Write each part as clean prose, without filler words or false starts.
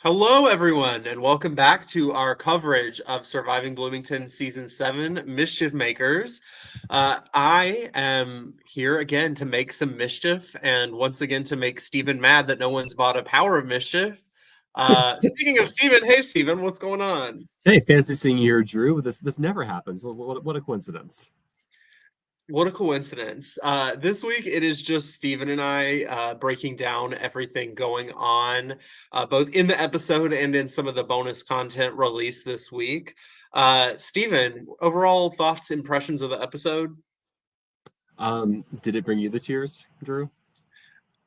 Hello, everyone, and welcome back to our coverage of Surviving Bloomington Season 7, Mischief Makers. I am here again to make some mischief, and once again to make Steven mad that no one's bought a Power of Mischief. Speaking of Steven, hey, Steven, what's going on? Hey, fancy seeing you here, Drew. This never happens. What a coincidence. What a coincidence. This week it is just Steven and I breaking down everything going on, both in the episode and in some of the bonus content released this week. Steven, overall thoughts, impressions of the episode? Did it bring you the tears, Drew?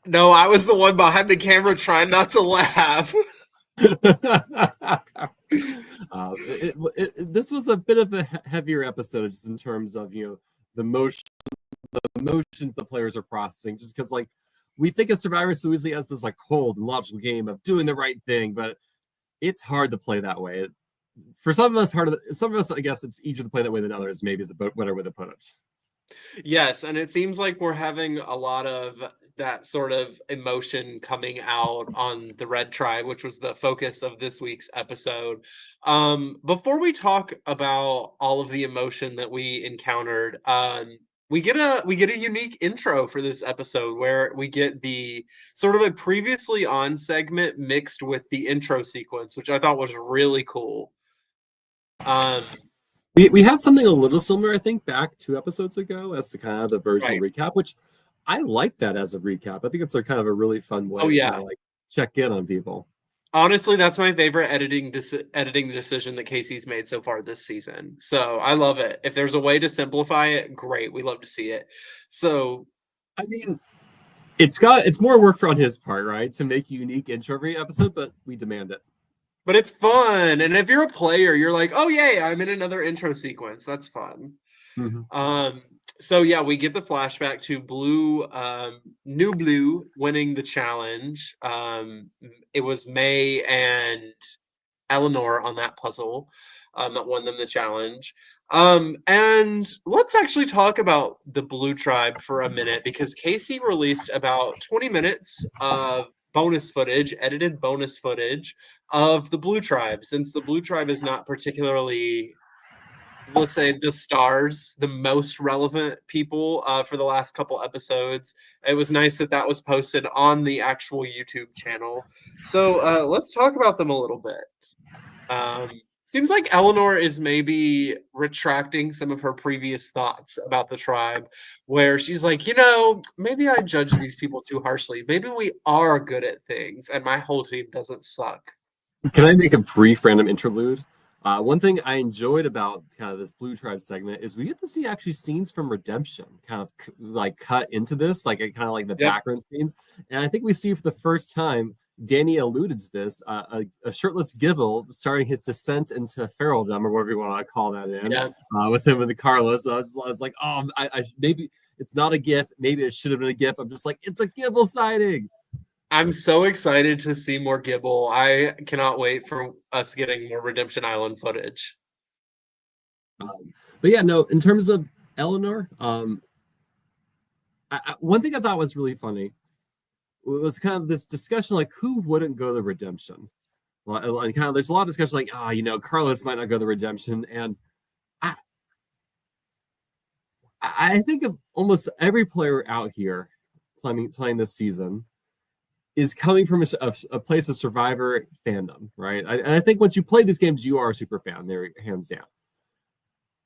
No, I was the one behind the camera trying not to laugh. This was a bit of a heavier episode, just in terms of the emotions the players are processing. Just because we think of Survivor so easily as this cold and logical game of doing the right thing, but it's hard to play that way. For some of us, I guess it's easier to play that way than others. Maybe is a better way to put it. Yes, and it seems like we're having a lot of that sort of emotion coming out on the Red Tribe, which was the focus of this week's episode. Before we talk about all of the emotion that we encountered, we get a unique intro for this episode where we get the sort of a previously on segment mixed with the intro sequence, which I thought was really cool. Um, We had something a little similar, I think, back 2 episodes ago as to kind of the version right. recap, which I like that as a recap. I think it's a kind of a really fun way Oh to kind yeah. of check in on people. Honestly, that's my favorite editing decision that Casey's made so far this season. So I love it. If there's a way to simplify it, great. We love to see it. So I mean, it's more work on his part, right, to make a unique intro every episode, but we demand it. but it's fun. And if you're a player, you're like, oh yay, I'm in another intro sequence. That's fun. Mm-hmm. So yeah, we get the flashback to Blue, New Blue winning the challenge. It was May and Eleanor on that puzzle that won them the challenge. And let's actually talk about the Blue Tribe for a minute because Casey released about 20 minutes of bonus footage, edited bonus footage of the Blue Tribe. Since the Blue Tribe is not particularly, let's say, the stars, the most relevant people for the last couple episodes, it was nice that that was posted on the actual YouTube channel. So let's talk about them a little bit. Seems like Eleanor is maybe retracting some of her previous thoughts about the tribe, where she's like, maybe I judge these people too harshly. Maybe we are good at things, and my whole team doesn't suck. Can I make a brief random interlude? One thing I enjoyed about kind of this Blue Tribe segment is we get to see actually scenes from Redemption kind of cut into this, kind of like the Yep. background scenes. And I think we see for the first time, Danny alluded to this, a shirtless Gibble starting his descent into feraldom, or whatever you want to call that with him and the Carlos. I was like, oh, I maybe it's not a GIF. Maybe it should have been a GIF. I'm just like, it's a Gibble sighting. I'm so excited to see more Gibble. I cannot wait for us getting more Redemption Island footage. But yeah, no, in terms of Eleanor, one thing I thought was really funny was kind of this discussion, like who wouldn't go the Redemption? Well, and kind of there's a lot of discussion like, Carlos might not go the Redemption, and I think of almost every player out here playing this season is coming from a place of Survivor fandom, right? And I think once you play these games, you are a super fan. There, hands down.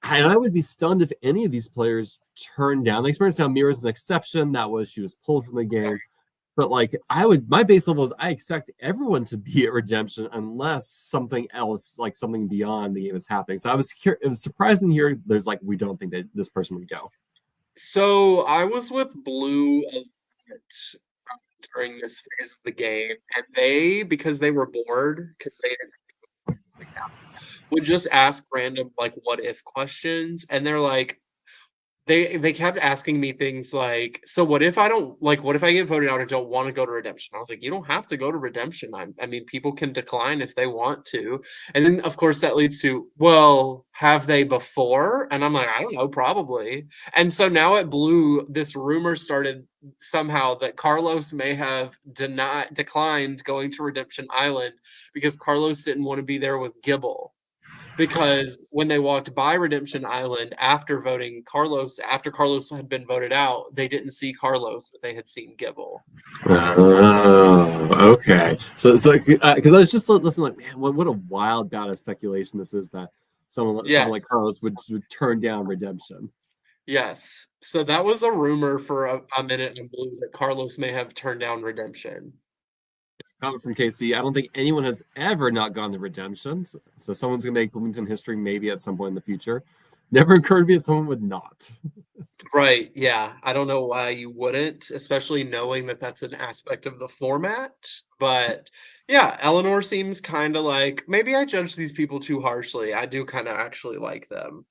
And I would be stunned if any of these players turned down the experience. Now, Mira's an exception. That was she was pulled from the game. But my base level is I expect everyone to be at Redemption unless something else, like something beyond the game, is happening. So it was surprising to hear there's we don't think that this person would go. So I was with Blue a lot during this phase of the game, and they, because they were bored, because they didn't would just ask random what if questions, and they're like, they kept asking me things like, so what if I don't like what if I get voted out and don't want to go to redemption? I was like, you don't have to go to redemption. I mean, people can decline if they want to. And then of course that leads to, well, have they before? And I'm like, I don't know, probably. And so now at Blue, this rumor started somehow that Carlos may have declined going to Redemption Island because Carlos didn't want to be there with Gibble, because when they walked by Redemption Island after after Carlos had been voted out, they didn't see Carlos, but they had seen Gibble. Oh, okay. So because I was just listening, like, man, what a wild bout of speculation this is that someone like Yes. Carlos would turn down redemption. Yes. So that was a rumor for a minute in Blue that Carlos may have turned down Redemption. Comment from KC. I don't think anyone has ever not gone to redemption. So someone's gonna make Bloomington history maybe at some point in the future. Never occurred to me that someone would not. Right. Yeah. I don't know why you wouldn't, especially knowing that that's an aspect of the format. But yeah, Eleanor seems kind of like, maybe I judge these people too harshly. I do kind of actually like them.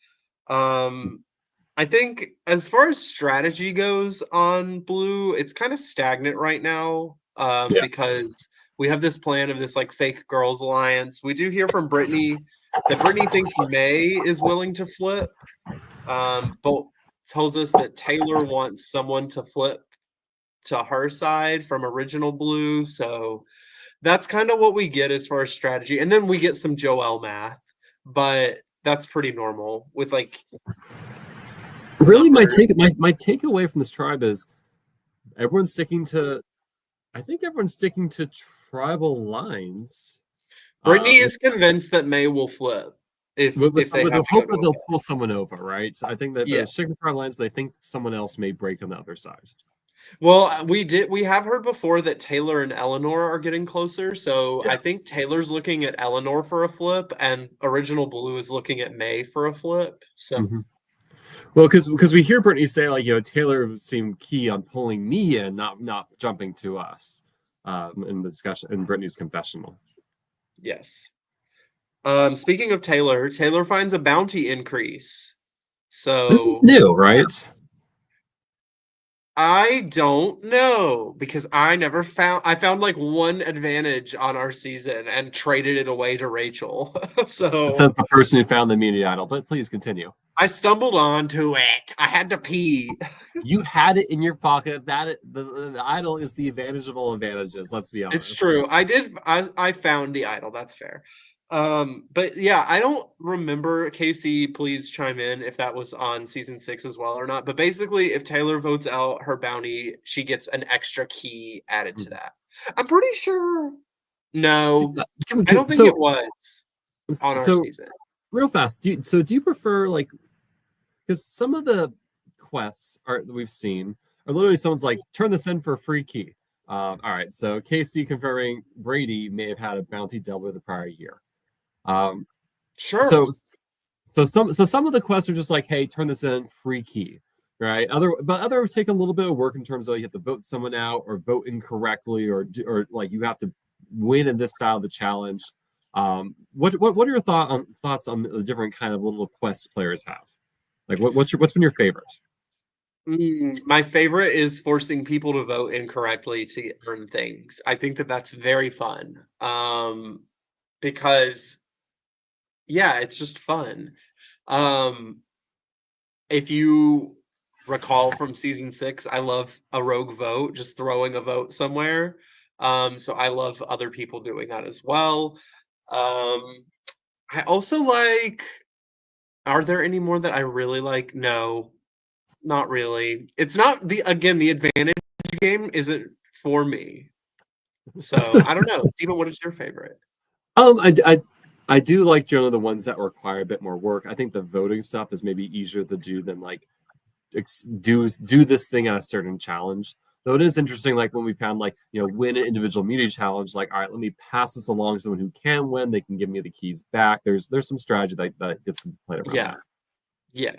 Um, I think as far as strategy goes on Blue, it's kind of stagnant right now, Yeah. because we have this plan of this like fake girls alliance. We do hear from Brittany that Brittany thinks May is willing to flip, but tells us that Taylor wants someone to flip to her side from original Blue. So that's kind of what we get as far as strategy. And then we get some Joel math, but that's pretty normal with like Really, numbers. my takeaway from this tribe is everyone's sticking to. I think everyone's sticking to tribal lines. Brittany With, is convinced that May will flip if they with have the to go hope to that a they'll flip. pull someone over, right? So I think that Yeah. they're sticking to tribal lines, but I think someone else may break on the other side. Well, we have heard before that Taylor and Eleanor are getting closer, so Yeah. I think Taylor's looking at Eleanor for a flip and Original Blue is looking at May for a flip. So Mm-hmm. Well, because we hear Brittany say like, Taylor seemed key on pulling me in, not jumping to us, in the discussion in Brittany's confessional. yes. Speaking of Taylor, Taylor finds a bounty increase. This is So new, right? I don't know because I found like one advantage on our season and traded it away to Rachel. It So says the person who found the immunity idol, but please continue. I stumbled onto it. I had to pee. You had it in your pocket. The idol is the advantage of all advantages. Let's be It's honest. true. I found the idol. That's fair. But yeah, I don't remember. Casey, please chime in if that was on season 6 as well or not. But basically, if Taylor votes out her bounty, she gets an extra key added to that. I'm pretty sure. No, I don't think So it was on our so season. real fast. Do you prefer like because some of the quests are that we've seen are literally someone's like turn this in for a free key. All right, so KC confirming Brady may have had a bounty double the prior year. Um, Sure. so some of the quests are just like, hey, turn this in, free key, right? But others take a little bit of work in terms of you have to vote someone out or vote incorrectly or like you have to win in this style of the challenge. What are your thoughts on the different kind of little quests players have? Like what's been your favorite? My favorite is forcing people to vote incorrectly to earn things. I think that that's very fun. Because yeah, it's just fun. Um, if you recall from season 6, I love a rogue vote, just throwing a vote somewhere. So I love other people doing that as well. Um, I also like, are there any more that I really like? No, not really. It's not the advantage game isn't for me. So I don't know. Steven, what is your favorite? Um, I, I I do like generally the ones that require a bit more work. I think the voting stuff is maybe easier to do than like do this thing at a certain challenge. Though it is interesting, like when we found like win an individual media challenge, like all right, let me pass this along to someone who can win. They can give me the keys back. There's some strategy that gets played around Yeah, that. yeah.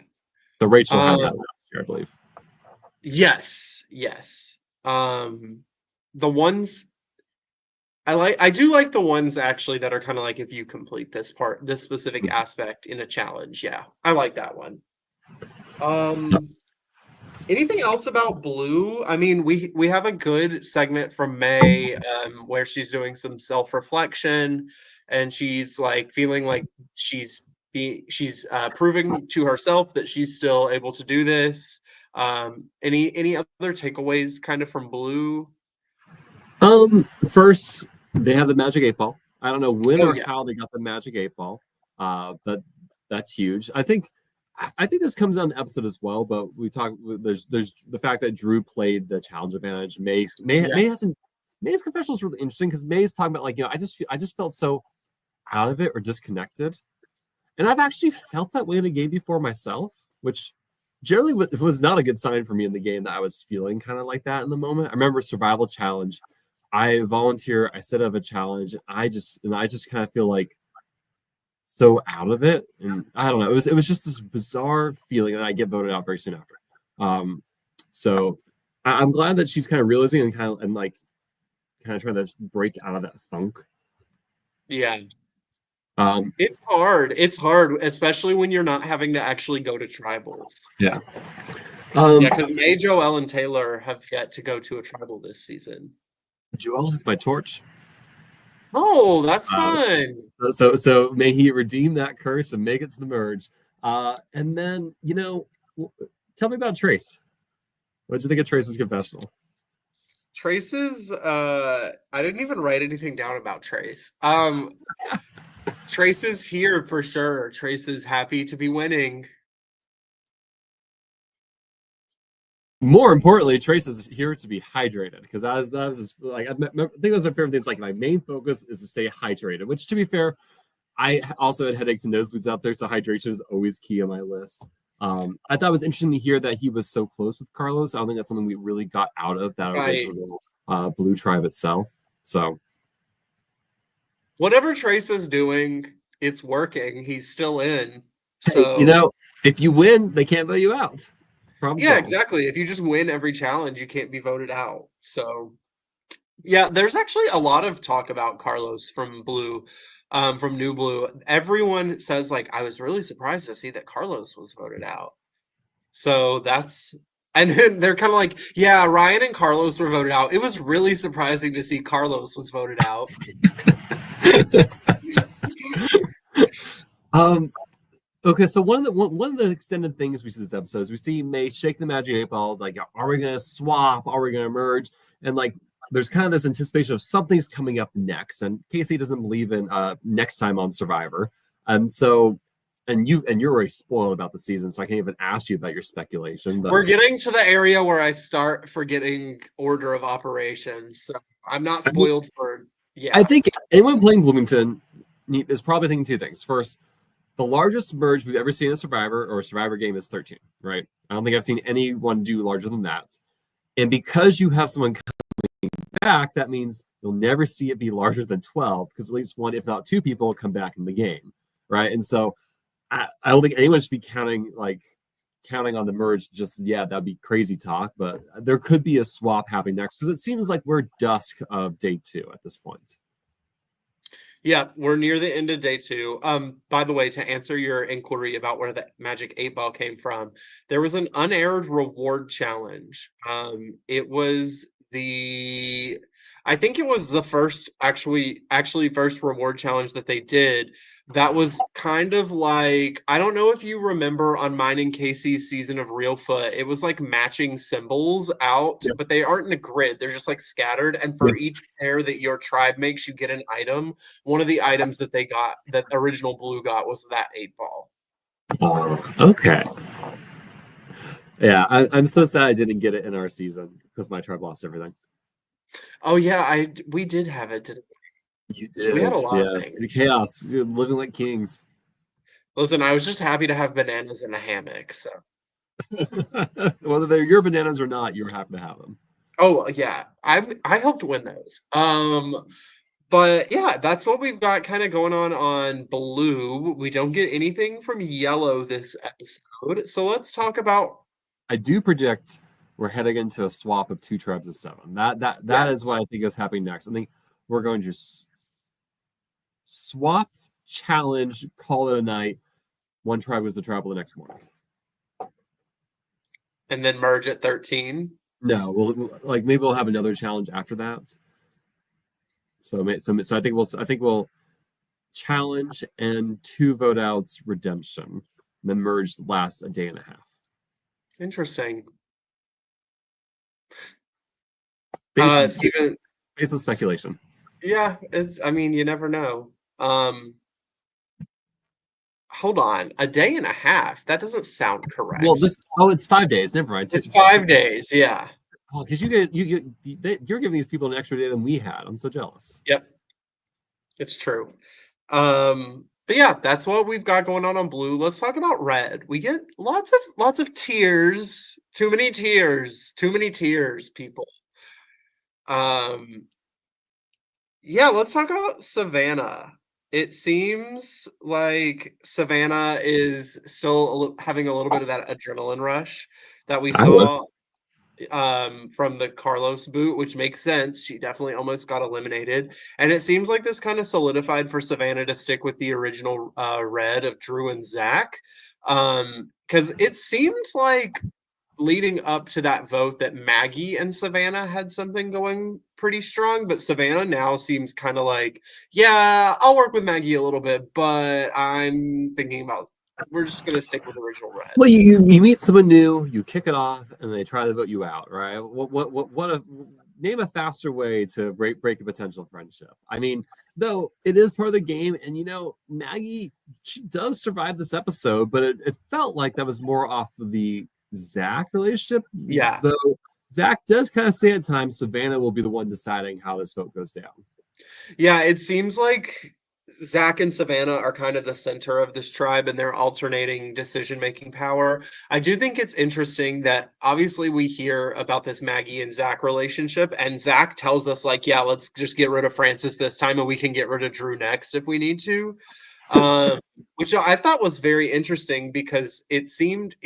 So Rachel had that Um, last year, I believe. yes, yes. The ones I do like the ones actually that are kind of like if you complete this specific aspect in a challenge. Yeah, I like that one. Um, Anything else about Blue? I mean, we have a good segment from May where she's doing some self-reflection and she's like feeling like she's proving to herself that she's still able to do this. Any other takeaways kind of from Blue? First, they have the Magic 8 Ball. I don't know when Oh or yeah. how they got the Magic 8 Ball, but that's huge. I think this comes on the episode as well, but we talk. There's the fact that Drew played the challenge advantage. May Yes. hasn't. May's confessional is really interesting because May's talking about like I just felt so out of it or disconnected, and I've actually felt that way in a game before myself, which generally was not a good sign for me in the game that I was feeling kind of like that in the moment. I remember survival challenge. I volunteer. I set up a challenge. I just kind of feel like so out of it, and I don't know. It was just this bizarre feeling, and I get voted out very soon after. So I'm glad that she's kind of realizing and like kind of trying to break out of that funk. Yeah. Um, It's hard. It's hard, especially when you're not having to actually go to tribals. yeah. Yeah, Um, because May, Joelle, and Taylor have yet to go to a tribal this season. Joel has my torch. Oh, that's Uh, fun. so may he redeem that curse and make it to the merge. And then tell me about Trace. What did you think of Trace's confessional? Trace's I didn't even write anything down about Trace. Trace is here for sure. Trace is happy to be winning. More importantly, Trace is here to be hydrated because that was his, like I think that was my favorite thing. It's like my main focus is to stay hydrated. Which, to be fair, I also had headaches and nosebleeds out there, so hydration is always key on my list. I thought it was interesting to hear that he was so close with Carlos. I don't think that's something we really got out of that Right. original Blue Tribe itself. So Whatever Trace is doing, it's working. He's still in. hey, So if you win, they can't vote you out. Problem yeah, solved. exactly. If you just win every challenge, you can't be voted out. So yeah, there's actually a lot of talk about Carlos from Blue, from New Blue. Everyone says like I was really surprised to see that Carlos was voted out. So that's and then they're kind of like, yeah, Ryan and Carlos were voted out. It was really surprising to see Carlos was voted out. Um, Okay, so one of the extended things we see this episode is we see May shake the magic 8 Ball. Like, are we gonna swap? Are we gonna merge? And like, there's kind of this anticipation of something's coming up next. And Casey doesn't believe in next time on Survivor, and so, and you're already spoiled about the season, so I can't even ask you about your speculation. But We're getting to the area where I start forgetting order of operations. So I'm not I mean, spoiled for I yeah. think anyone playing Bloomington is probably thinking two things. First, the largest merge we've ever seen in a Survivor or a Survivor game is 13, right? I don't think I've seen anyone do larger than that. And because you have someone coming back, that means you'll never see it be larger than 12 because at least one, if not two people, will come back in the game, right? And so I don't think anyone should be counting on the merge. Just that'd be crazy talk, but there could be a swap happening next because it seems like we're dusk of day 2 at this point. Yeah, we're near the end of day 2. By the way, to answer your inquiry about where the Magic 8 Ball came from, there was an unaired reward challenge. It was I think it was the first actually first reward challenge that they did. That was kind of like I don't know if you remember on mine and Casey's season of Real Foot, it was like matching symbols out, Yeah. but they aren't in a grid. They're just like scattered. And Yeah. for each pair that your tribe makes, you get an item. One of the items that they got, that original Blue got, was that 8 Ball. Okay. Yeah, I'm so sad I didn't get it in our season because my tribe lost everything. Oh yeah, we did have it. You We had did, a lot of yes. things. The chaos, you're living like kings. Listen, I was just happy to have bananas in a hammock. So, Whether they're your bananas or not, you were happy to have them. oh yeah, I helped win those. But yeah, that's what we've got kind of going on Blue. We don't get anything from Yellow this episode, so let's talk about I do predict we're heading into a swap of 2 tribes of 7. That is yes. what I think is happening next. I think we're going to swap, challenge, call it a night. One tribe was the tribal the next morning. and then merge at 13. No, like maybe we'll have another challenge after that. So I think we'll challenge and 2 vote outs redemption, then merge lasts a day and a half. Interesting. Basically, Steven, baseless speculation. yeah, I mean, you never know. Hold on, a day and a half? That doesn't sound Well, correct. it's 5 days. Never mind. It's 5 days, yeah. Oh, because you're giving these people an extra day than we had. I'm so jealous. Yep, it's true. But yeah, that's what we've got going on blue. Let's talk about red. We get lots of tears. Too many tears. Too many tears, people. Um, yeah, let's talk about Savannah. It seems like Savannah is still having a little bit of that adrenaline rush that we I was. saw from the Carlos boot, which makes sense. She definitely almost got eliminated. And it seems like this kind of solidified for Savannah to stick with the original red of Drew and Zach. Because it seemed like leading up to that vote that Maggie and Savannah had something going pretty strong, but Savannah now seems kind of like, yeah, I'll work with Maggie a little bit, but I'm thinking about we're just gonna stick with original red. Well, you meet someone new, you kick it off, and they try to vote you out, right? What a name a faster way to break a potential friendship. I mean, though it is part of the game, and Maggie, she does survive this episode, but it felt like that was more off of the Zach relationship. Yeah. Though Zach does kind of say at times Savannah will be the one deciding how this vote goes down. Yeah, it seems like Zach and Savannah are kind of the center of this tribe and their alternating decision-making power. I do think it's interesting that obviously we hear about this Maggie and Zach relationship, and Zach tells us, like, yeah, let's just get rid of Francis this time and we can get rid of Drew next if we need to. Which I thought was very interesting because it seemed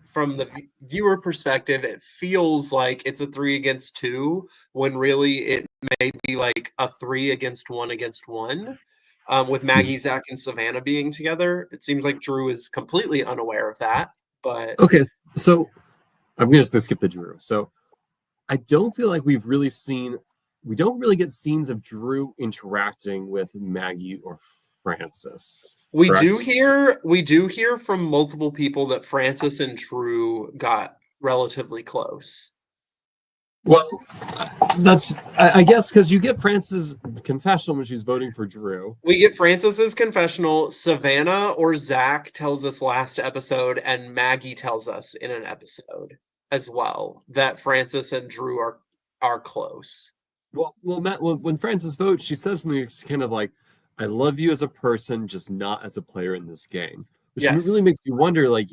from the viewer perspective, it feels like it's a 3 against 2 when really it may be like a 3 against 1. With Maggie, Zach, and Savannah being together, it seems like Drew is completely unaware of that. But okay, so I'm gonna just skip the Drew. So I don't feel like we don't really get scenes of Drew interacting with Maggie or Francis. we do Correct? hear from multiple people that Francis and Drew got relatively close. Well, I guess because you get Francis' confessional when she's voting for Drew. We get Francis's confessional. Savannah or Zach tells us last episode, and Maggie tells us in an episode as well that Francis and Drew are close. Well, Matt, when Francis votes, she says something kind of like, "I love you as a person, just not as a player in this game," which really Yes. makes you wonder, like,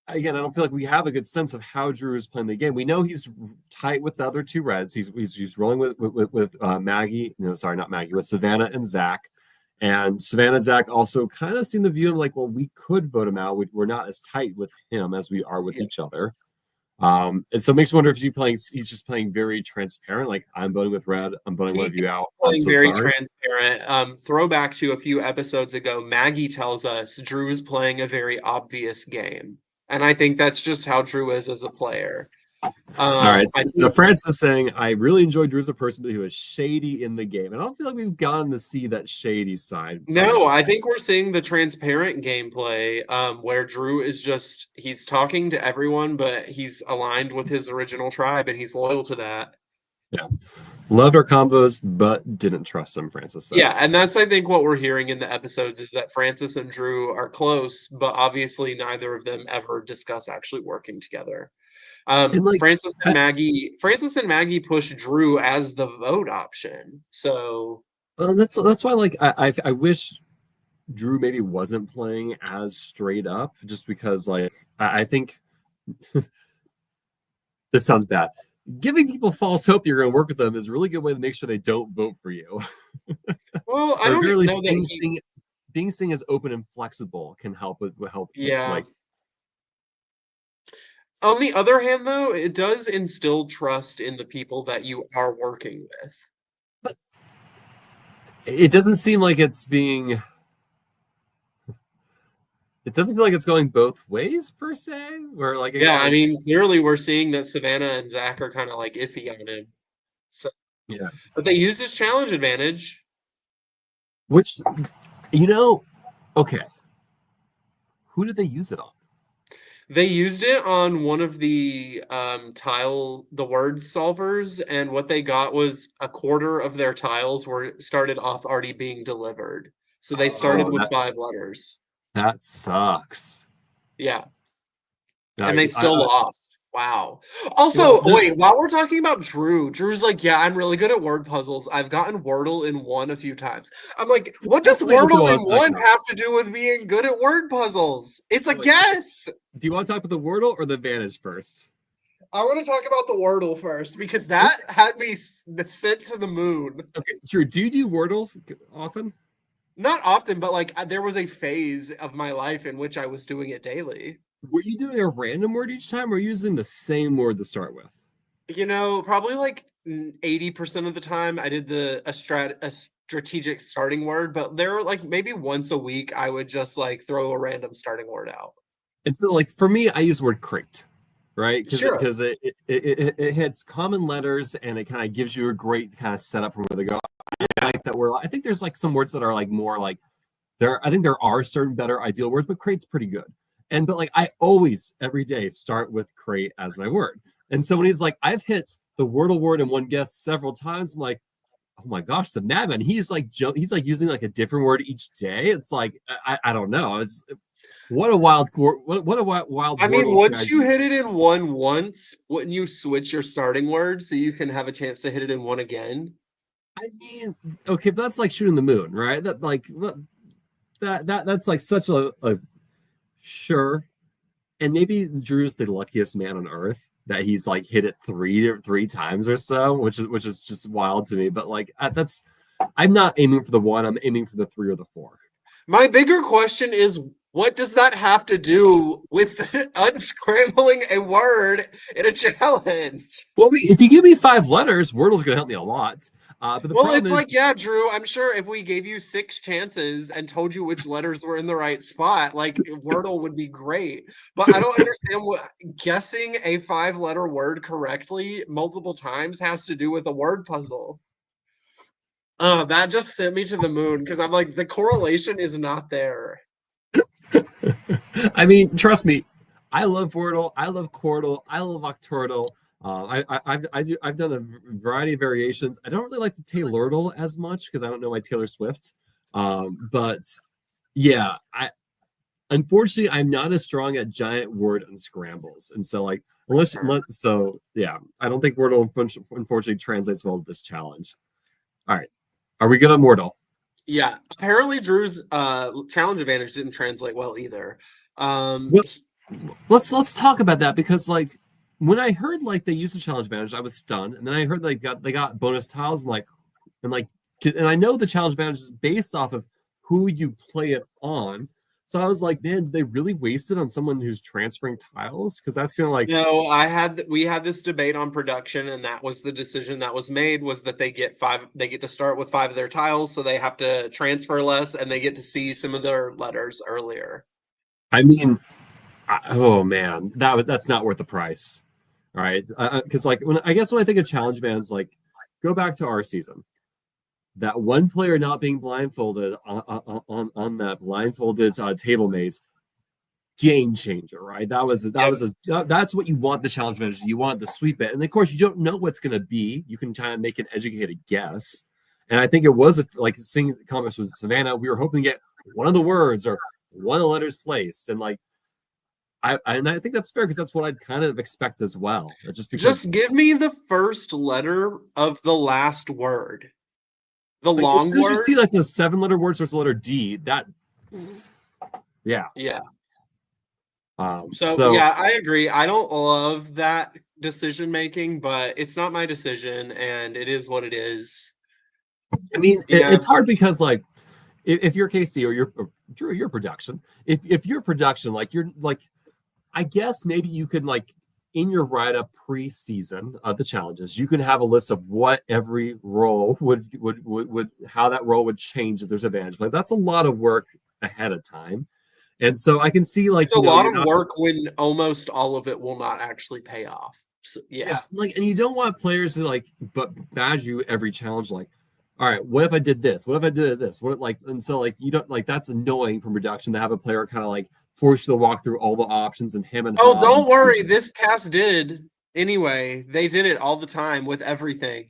again, I don't feel like we have a good sense of how Drew is playing the game. We know he's tight with the other 2 Reds. He's rolling with Maggie. No, sorry, not Maggie. With Savannah and Zach, and Savannah and Zach also kind of seem to view him like, well, we could vote him out. We're not as tight with him as we are with Yeah. each other. And so it makes me wonder if he's just playing very transparent. Like, I'm voting with Red. I'm voting one of you out. I'm Playing so very sorry. transparent. Throwback to a few episodes ago, Maggie tells us Drew's playing a very obvious game. And I think that's just how Drew is as a player. All right. I So think Francis is saying, I really enjoyed Drew as a person, but he was shady in the game. And I don't feel like we've gotten to see that shady side. no, I think we're seeing the transparent gameplay, where Drew is just he's talking to everyone, but he's aligned with his original tribe and he's loyal to that. Yeah. Loved our combos, but didn't trust him, Francis Yeah, says. and that's I think what we're hearing in the episodes is that Francis and Drew are close, but obviously neither of them ever discuss actually working together. And like, Francis and Maggie push Drew as the vote option. So well, that's why, like, I wish Drew maybe wasn't playing as straight up, just because, like, I think this sounds bad. Giving people false hope you're going to work with them is a really good way to make sure they don't vote for you. well, I Or at don't very least know that he being seen as open and flexible can help yeah. like. On the other hand, though, it does instill trust in the people that you are working with. But it doesn't seem like it's being it doesn't feel like it's going both ways per se. Where like Yeah, again, I like mean, clearly we're seeing that Savannah and Zach are kind of like iffy on him. So, yeah, but they used his challenge advantage. which you know, okay, who did they use it on? They used it on one of the the word solvers, and what they got was a quarter of their tiles were started off already being delivered. So they started Oh, with 5 letters. that sucks. Yeah, No, and they still lost. Wow. well, Also, wait, while we're talking about Drew's like, yeah, I'm really good at word puzzles. I've gotten Wordle in one a few times. I'm like, what does definitely isn't Wordle what in I'm one talking about. have to do with being good at word puzzles? It's a So, wait, okay. guess. Do you want to talk about the Wordle or the Vantage first? I want to talk about the Wordle first because that had me sent to the moon. Okay, Drew, do you do Wordle often? Not often, but like there was a phase of my life in which I was doing it daily. Were you doing a random word each time, or using the same word to start with? Probably like 80% of the time I did a strategic starting word, but there were like maybe once a week I would just like throw a random starting word out. And so, like for me, I use the word crate, right? Sure. Because it hits common letters and it kind of gives you a great kind of setup from where they go. I like that word. I think there's like some words that are like more like there. I think there are certain better ideal words, but crate's pretty good. And but like I always every day start with crate as my word. And so when he's like, I've hit the Wordle word in one guess several times, I'm like, oh my gosh, the madman. He's like using like a different word each day. It's like I don't know. What a what a wild I mean, Wordle once you strategy. hit it in one once, wouldn't you switch your starting word so you can have a chance to hit it in one again? I mean, okay, but that's like shooting the moon, right? That's like such a sure. And maybe Drew's the luckiest man on earth that he's like hit it three times or so, which is just wild to me. But like that's I'm not aiming for the one, I'm aiming for the three or the four. My bigger question is, what does that have to do with unscrambling a word in a challenge? Well, if you give me 5 letters, Wordle's gonna help me a lot. But the Well, problem it's is, like, yeah, Drew, I'm sure if we gave you 6 chances and told you which letters were in the right spot, like Wordle would be great. But I don't understand what guessing a 5 letter word correctly multiple times has to do with a word puzzle. That just sent me to the moon because I'm like, the correlation is not there. I mean, trust me, I love Wordle, I love Quordle, I love Octordle. I've done a variety of variations. I don't really like the Taylordle as much because I don't know my Taylor Swift. But yeah, I unfortunately I'm not as strong at giant word unscrambles, and so like so yeah, I don't think Wordle unfortunately translates well to this challenge. All right, are we good on Wordle? Yeah, apparently Drew's challenge advantage didn't translate well either. Well, let's talk about that because like when I heard like they used the challenge advantage, I was stunned, and then I heard they got bonus tiles. I'm like, and like, and I know the challenge advantage is based off of who you play it on. So I was like, man, did they really waste it on someone who's transferring tiles? Because that's gonna like, No, we had this debate on production, and that was the decision that was made, was that they get to start with 5 of their tiles, so they have to transfer less and they get to see some of their letters earlier. I mean, oh man, that's not worth the price. All right, because like when I guess when I think of challenge bands, like go back to our season, that one player not being blindfolded on that blindfolded table maze, game changer, right? Yep. That's what you want the challenge manager. You want to sweep it, and of course you don't know what's going to be. You can try and make an educated guess. And I think it was like seeing comments with Savannah. We were hoping to get one of the words or one of the letters placed, and like I think that's fair because that's what I'd kind of expect as well. Just because Just give me the first letter of the last word. The like as long soon as you word? see like the 7 letter words versus the letter D, that yeah. Yeah. So, So yeah, I agree. I don't love that decision making, but it's not my decision and it is what it is. I mean, Yeah. it's hard because like if you're KC or you're Drew, your production, if you're production, like you're like, I guess maybe you could like in your write up pre-season of the challenges, you can have a list of what every role would how that role would change if there's advantage. Like that's a lot of work ahead of time. And so I can see like It's a lot you're of not, work when almost all of it will not actually pay off. So, yeah. like, and you don't want players to like but badge you every challenge like, all right, what if I did this? What if I did this? What like, and so like you don't like that's annoying from production to have a player kind of like force you to walk through all the options and him and Oh, haw. don't worry. This cast did anyway. They did it all the time with everything.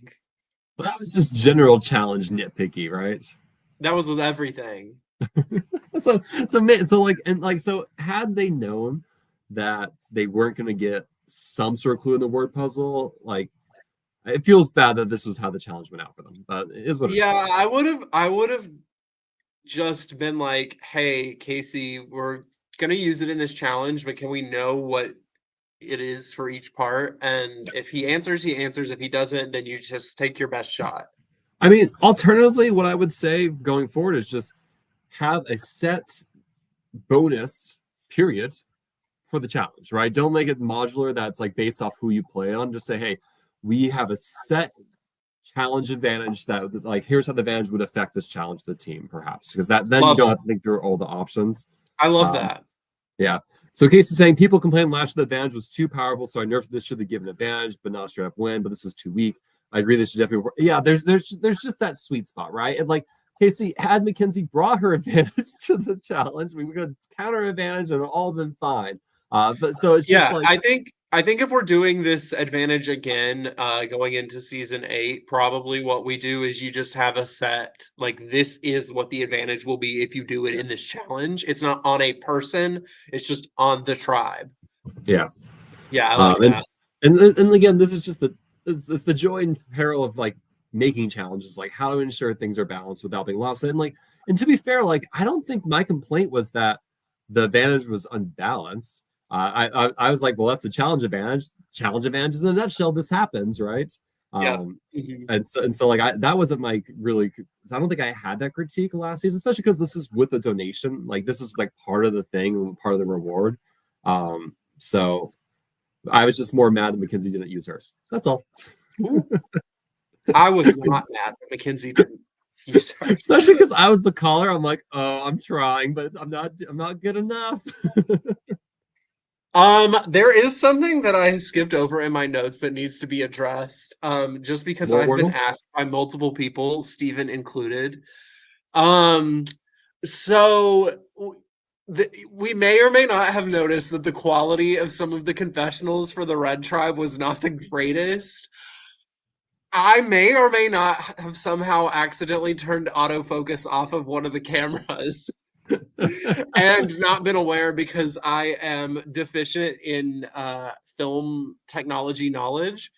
But that was just general challenge nitpicky, right? That was with everything. So like and like so had they known that they weren't going to get some sort of clue in the word puzzle, like it feels bad that this was how the challenge went out for them, but it is what it Yeah, is. I would have just been like, "Hey, Casey, we're gonna use it in this challenge, but can we know what it is for each part? And if he answers, he answers. If he doesn't, then you just take your best shot." I mean, alternatively, what I would say going forward is just have a set bonus period for the challenge, right? Don't make it modular that's like based off who you play on. Just say, hey, we have a set challenge advantage that like here's how the advantage would affect this challenge to the team, perhaps. Because that then you Love don't it. have to think through all the options. I love Um, that. yeah. So Case is saying people complain last year the advantage was too powerful, so I nerfed this should have given advantage, but not straight up win. But this was too weak. I agree. This should definitely work. Yeah. There's just that sweet spot, right? And like Casey had Mackenzie brought her advantage to the challenge, we could counter advantage and all been fine. But so it's just Yeah, like I think if we're doing this advantage again, going into season 8, probably what we do is you just have a set, like this is what the advantage will be if you do it in this challenge. It's not on a person, it's just on the tribe. yeah. Yeah, I like And that. and again, this is just it's the joy and peril of like making challenges, like how to ensure things are balanced without being lost. And like, and to be fair, like I don't think my complaint was that the advantage was unbalanced. I was like, well, that's a challenge advantage. Challenge advantage is in a nutshell. This happens, right? Yeah. Um, Mhm. and so like that wasn't my really. I don't think I had that critique last season, especially because this is with the donation. Like this is like part of the thing, part of the reward. So I was just more mad that Mackenzie didn't use hers. That's all. I was not mad that Mackenzie didn't use hers. Especially because I was the caller. I'm like, oh, I'm trying, but I'm not good enough. There is something that I skipped over in my notes that needs to be addressed. Just because More I've been Wordle? asked by multiple people, Stephen included. Um, so we may or may not have noticed that the quality of some of the confessionals for the Red Tribe was not the greatest. I may or may not have somehow accidentally turned autofocus off of one of the cameras and not been aware because I am deficient in film technology knowledge.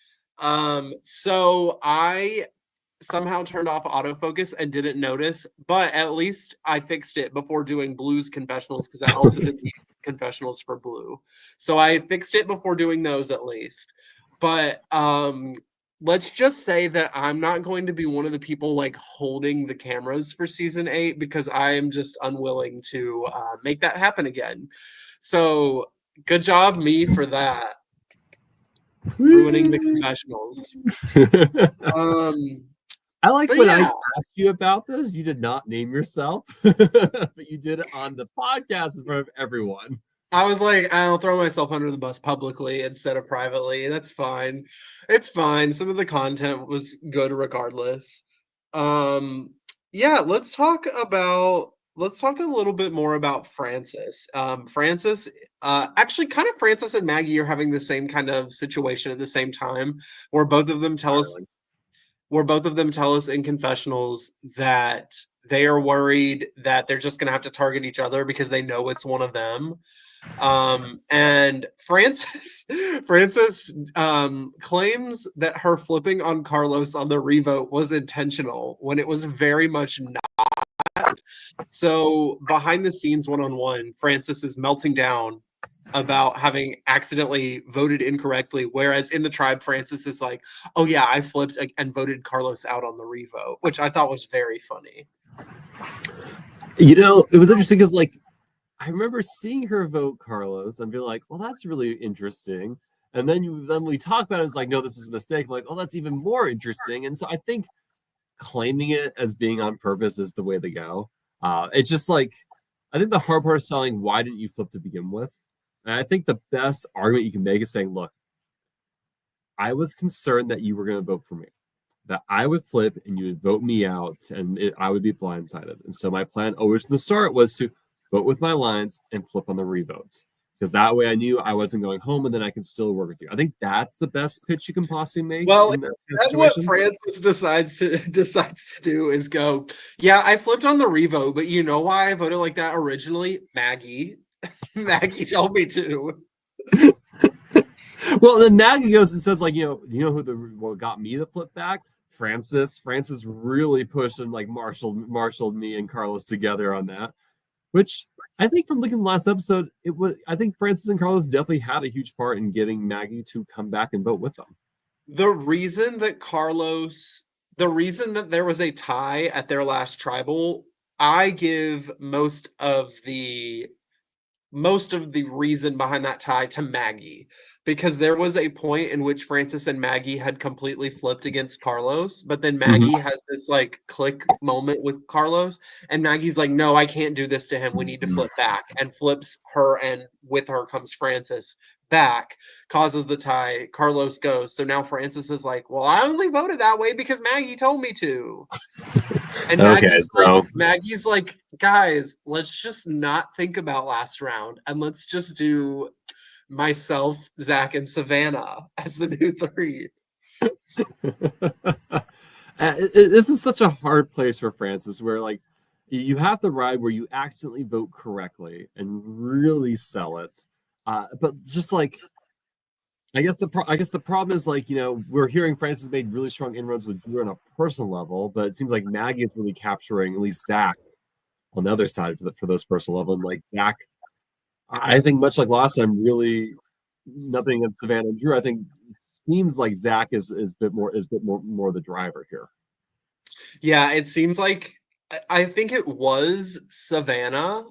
So I somehow turned off autofocus and didn't notice, but at least I fixed it before doing Blue's confessionals because I also did these confessionals for Blue. So I fixed it before doing those at least. But let's just say that I'm not going to be one of the people like holding the cameras for season 8 because I am just unwilling to make that happen again. So good job me for that, ruining the confessionals. Um I like but when I yeah, asked you about this, you did not name yourself, but you did it on the podcast in front of everyone. I was like, I'll throw myself under the bus publicly instead of privately. That's fine. It's fine. Some of the content was good regardless. Um, yeah, let's talk a little bit more about Francis. Francis, actually kind of Francis and Maggie are having the same kind of situation at the same time, where both of them tell us Spiraling. where both of them tell us in confessionals that they are worried that they're just going to have to target each other because they know it's one of them. And Francis Francis claims that her flipping on Carlos on the revote was intentional when it was very much not. So behind the scenes, one-on-one, Francis is melting down about having accidentally voted incorrectly, whereas in the tribe, Francis is like, "Oh yeah, I flipped and voted Carlos out on the revote," which I thought was very funny. It was interesting because like I remember seeing her vote Carlos and be like, well, that's really interesting. And then we talk about it, it's like, no, this is a mistake. I'm like, oh, that's even more interesting. And so I think claiming it as being on purpose is the way to go. It's just like I think the hard part is selling why didn't you flip to begin with? And I think the best argument you can make is saying, look, I was concerned that you were going to vote for me, that I would flip and you would vote me out and I would be blindsided. And so my plan always from the start was to vote with my lines and flip on the revotes. Because that way I knew I wasn't going home and then I could still work with you. I think that's the best pitch you can possibly make Well, in that that's situation. what Francis decides to do is go, yeah, I flipped on the revote, but you know why I voted like that originally? Maggie. Maggie told me to. Well, then Maggie goes and says, like, you know who what got me to flip back? Francis. Francis really pushed and like marshaled me and Carlos together on that. Which I think from looking at the last episode, I think Francis and Carlos definitely had a huge part in getting Maggie to come back and vote with them. The reason that there was a tie at their last tribal, I give most of the reason behind that tie to Maggie, because there was a point in which Francis and Maggie had completely flipped against Carlos, but then Maggie has this like click moment with Carlos, and Maggie's like, no, I can't do this to him. We need to flip back, and flips her, and with her comes Francis back, causes the tie. Carlos goes. So now Francis is like, well, I only voted that way because Maggie told me to. And Maggie's like, guys, let's just not think about last round and let's just do myself, Zach, and Savannah as the new three. This is such a hard place for Francis, where like you have the ride where you accidentally vote correctly and really sell it, but just like I guess the problem is like we're hearing Francis made really strong inroads with Drew on a personal level, but it seems like Maggie is really capturing at least Zach on the other side for those personal level. And like Zach, I think much like last time, really nothing against Savannah and Drew. I think it seems like Zach is a bit more the driver here. Yeah, it seems like I think it was Savannah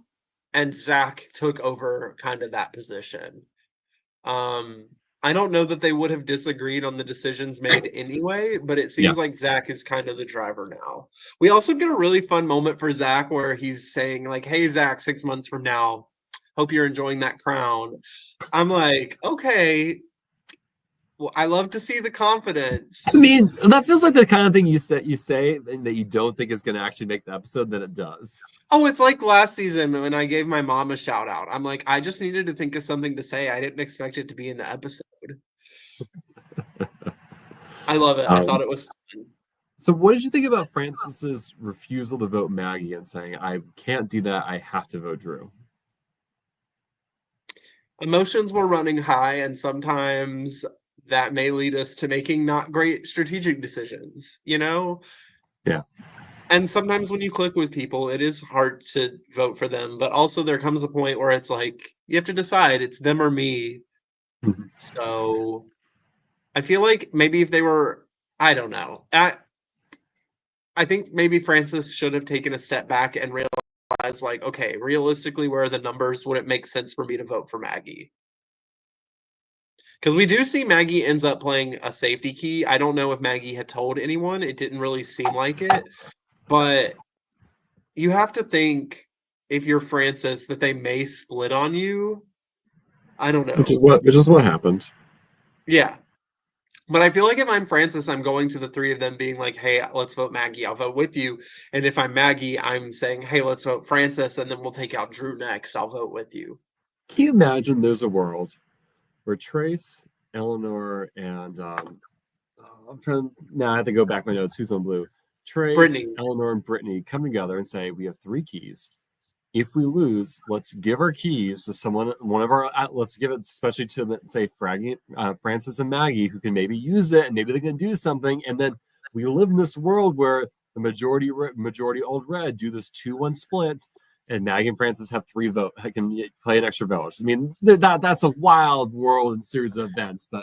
and Zach took over kind of that position. I don't know that they would have disagreed on the decisions made anyway, but it seems like Zach is kind of the driver now. We also get a really fun moment for Zach where he's saying like, hey, Zach, 6 months from now, hope you're enjoying that crown. I'm like, okay, well, I love to see the confidence. I mean, that feels like the kind of thing you say that you don't think is going to actually make the episode, then it does. Oh, it's like last season when I gave my mom a shout out. I'm like, I just needed to think of something to say. I didn't expect it to be in the episode. I love it. I thought it was fun. So what did you think about Francis's refusal to vote Maggie and saying, I can't do that, I have to vote Drew? Emotions were running high, and sometimes that may lead us to making not great strategic decisions, Yeah. And sometimes when you click with people, it is hard to vote for them, but also there comes a point where it's like, you have to decide it's them or me. So I feel like maybe if they were, I don't know. I think maybe Francis should have taken a step back and realized like, okay, realistically, where are the numbers? Would it make sense for me to vote for Maggie? Because we do see Maggie ends up playing a safety key. I don't know if Maggie had told anyone. It didn't really seem like it. But you have to think, if you're Francis, that they may split on you. I don't know. Which is what happened. Yeah. But I feel like if I'm Francis, I'm going to the three of them being like, hey, let's vote Maggie. I'll vote with you. And if I'm Maggie, I'm saying, hey, let's vote Francis, and then we'll take out Drew next. I'll vote with you. Can you imagine there's a world where Trace, Eleanor, and I have to go back my notes. Who's on blue? Trace, Brittany. Eleanor, and Brittany come together and say, we have 3 keys. If we lose, let's give our keys to let's give it especially to, say, Francis and Maggie, who can maybe use it, and maybe they can do something. And then we live in this world where the majority old red do this 2-1 split, and Maggie and Francis have 3 votes. I can play an extra vote. I mean, that's a wild world and series of events. But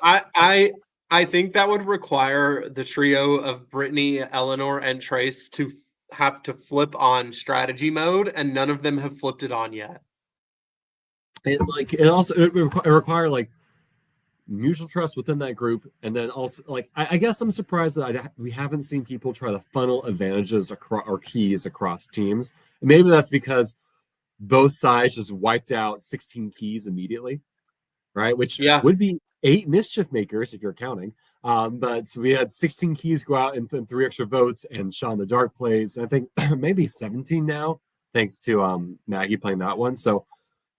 I think that would require the trio of Brittany, Eleanor, and Trace to have to flip on strategy mode, and none of them have flipped it on yet. It require like mutual trust within that group, and then also like I guess I'm surprised that we haven't seen people try to funnel advantages or keys across teams. And maybe that's because both sides just wiped out 16 keys immediately, right? Which Yeah. would be 8 Mischief Makers if you're counting. But so we had 16 keys go out and 3 extra votes, and Sean the Dark plays, I think maybe 17 now, thanks to Maggie playing that one. So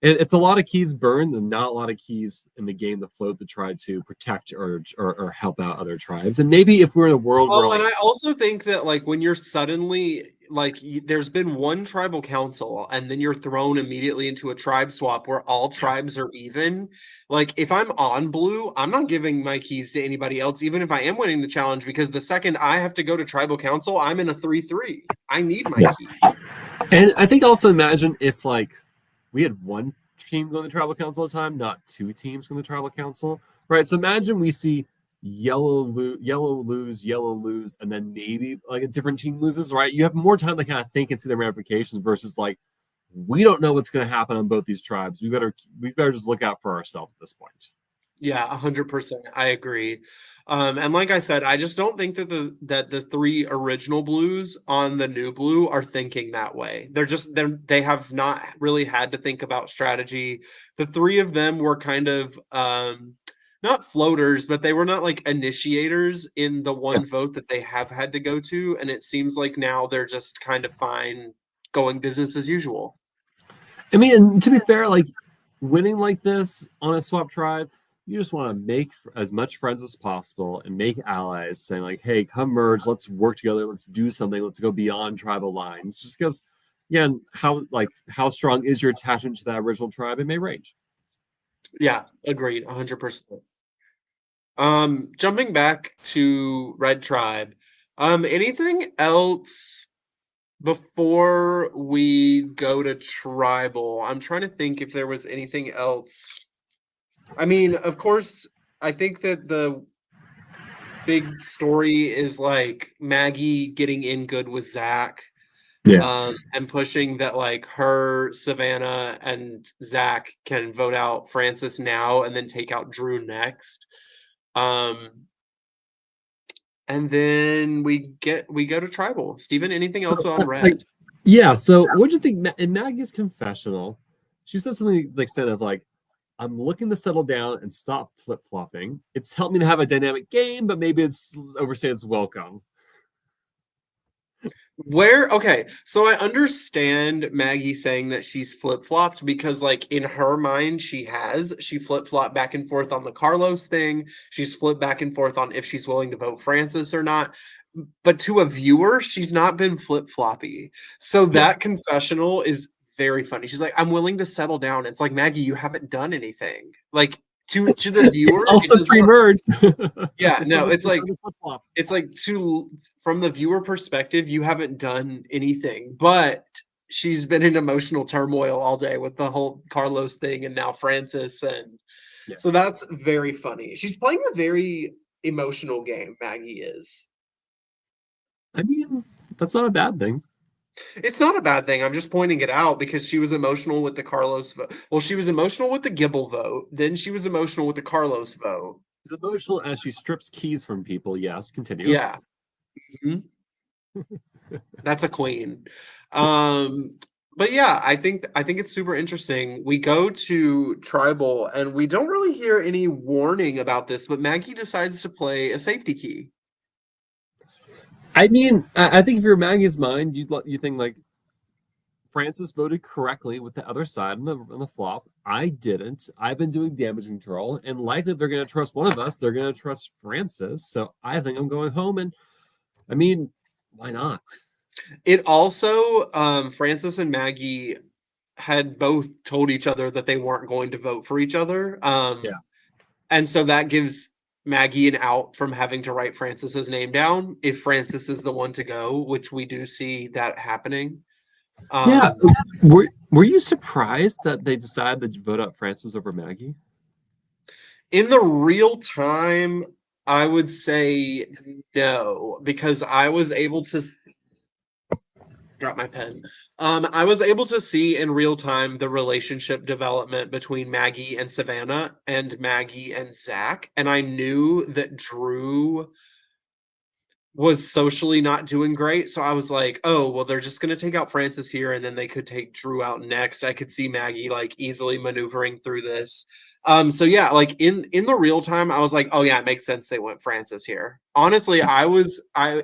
it's a lot of keys burned and not a lot of keys in the game to float to try to protect or help out other tribes. And maybe if we're in a world where Oh, and like I also think that like when you're suddenly like there's been one tribal council and then you're thrown immediately into a tribe swap where all tribes are even. Like if I'm on blue, I'm not giving my keys to anybody else, even if I am winning the challenge, because the second I have to go to tribal council, I'm in a 3-3. I need my yeah. key. And I think also imagine if like we had one team going to the tribal council at a time, not 2 teams going to the tribal council, right? So imagine we see yellow lose, and then maybe like a different team loses, right? You have more time to kind of think and see the ramifications versus like we don't know what's going to happen on both these tribes. We better just look out for ourselves at this point. Yeah, 100%. I agree. And like I said, I just don't think that the 3 original blues on the new blue are thinking that way. They have not really had to think about strategy. The 3 of them were kind of not floaters, but they were not like initiators in the Yeah. one vote that they have had to go to, and it seems like now they're just kind of fine going business as usual. I mean, and to be fair, like winning like this on a swap tribe, you just want to make as much friends as possible and make allies, saying like, "Hey, come merge, let's work together, let's do something, let's go beyond tribal lines." Just because, yeah, how strong is your attachment to that original tribe? It may range. Yeah, agreed, 100%. Jumping back to Red Tribe, anything else before we go to Tribal? I'm trying to think if there was anything else. I mean, of course, I think that the big story is like Maggie getting in good with Zach, Yeah. and pushing that like her, Savannah, and Zach can vote out Francis now and then take out Drew next. Um, And then we go to tribal. Steven, anything else So, on like, red? yeah. So, what do you think? In Maggie's confessional, she said something like, "Said of like, I'm looking to settle down and stop flip flopping. It's helped me to have a dynamic game, but maybe it's overstayed its welcome." Where okay, so I understand Maggie saying that she's flip-flopped because like in her mind she flip-flopped back and forth on the Carlos thing. She's flipped back and forth on if she's willing to vote Francis or not. But to a viewer, she's not been flip-floppy. So Yeah. that confessional is very funny. She's like, I'm willing to settle down. It's like, Maggie, you haven't done anything. Like to the It's viewer, it also does not. pre-merge. Yeah, no, it's It's like a flip flop. it's like to from the viewer perspective, you haven't done anything, but she's been in emotional turmoil all day with the whole Carlos thing and now Francis, and Yeah. so that's very funny. She's playing a very emotional game, Maggie is. I mean, that's not a bad thing. It's not a bad thing. I'm just pointing it out because she was emotional with the Carlos vote. Well, she was emotional with the Gibble vote, then she was emotional with the Carlos vote. It's emotional as she strips keys from people. Yes, continue. Yeah. Mhm. That's a queen. Um, but yeah, I think it's super interesting. We go to tribal and we don't really hear any warning about this, but Maggie decides to play a safety key. I mean, I think if you're Maggie's mind, you think like Francis voted correctly with the other side on the flop. I didn't. I've been doing damage control, and likely if they're going to trust one of us, they're going to trust Francis. So I think I'm going home. And I mean, why not? It also, Francis and Maggie had both told each other that they weren't going to vote for each other. Yeah. And so that gives Maggie an out from having to write Francis's name down if Francis is the one to go, which we do see that happening. Yeah. Um, Were you surprised that they decided to vote out Francis over Maggie? In the real time, I would say no, because I was able to drop my pen. I was able to see in real time the relationship development between Maggie and Savannah and Maggie and Zach, and I knew that Drew was socially not doing great. So I was like, oh, well, they're just going to take out Francis here and then they could take Drew out next. I could see Maggie like easily maneuvering through this. So yeah, like in the real time, I was like, oh yeah, it makes sense they went Francis here. Honestly, I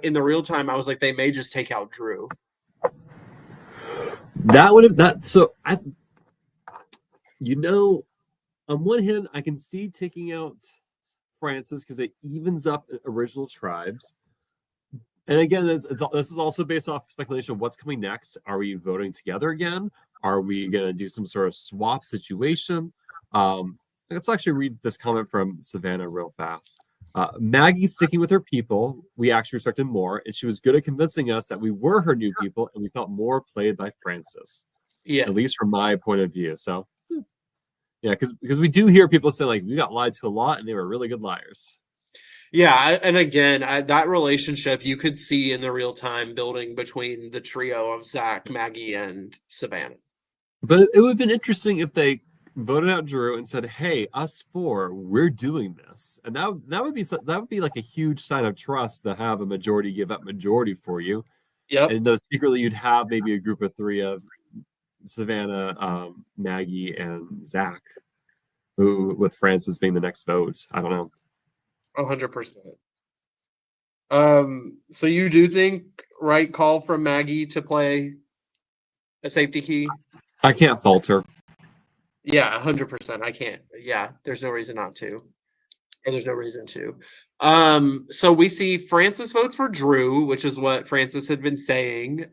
in the real time, I was like, they may just take out Drew. That would have that. So I, on one hand, I can see taking out Francis because it evens up original tribes. And again, this is also based off speculation of what's coming next. Are we voting together again? Are we going to do some sort of swap situation? Let's actually read this comment from Savannah real fast. Maggie sticking with her people, we actually respected more, and she was good at convincing us that we were her new people, and we felt more played by Francis. Yeah. At least from my point of view. So, yeah, because we do hear people say, like, we got lied to a lot, and they were really good liars. Yeah, and again, that relationship you could see in the real time building between the trio of Zach, Maggie, and Savannah. But it would have been interesting if they voted out Drew and said, "Hey, us four, we're doing this," and that would be like a huge sign of trust to have a majority give up majority for you. Yep. And though secretly you'd have maybe a group of three of Savannah, Maggie, and Zach, who with Francis being the next vote. I don't know. 100%. So you do think right call from Maggie to play a safety key? I can't falter. Yeah, 100%. I can't. Yeah, there's no reason not to. Or there's no reason to. So we see Francis votes for Drew, which is what Francis had been saying.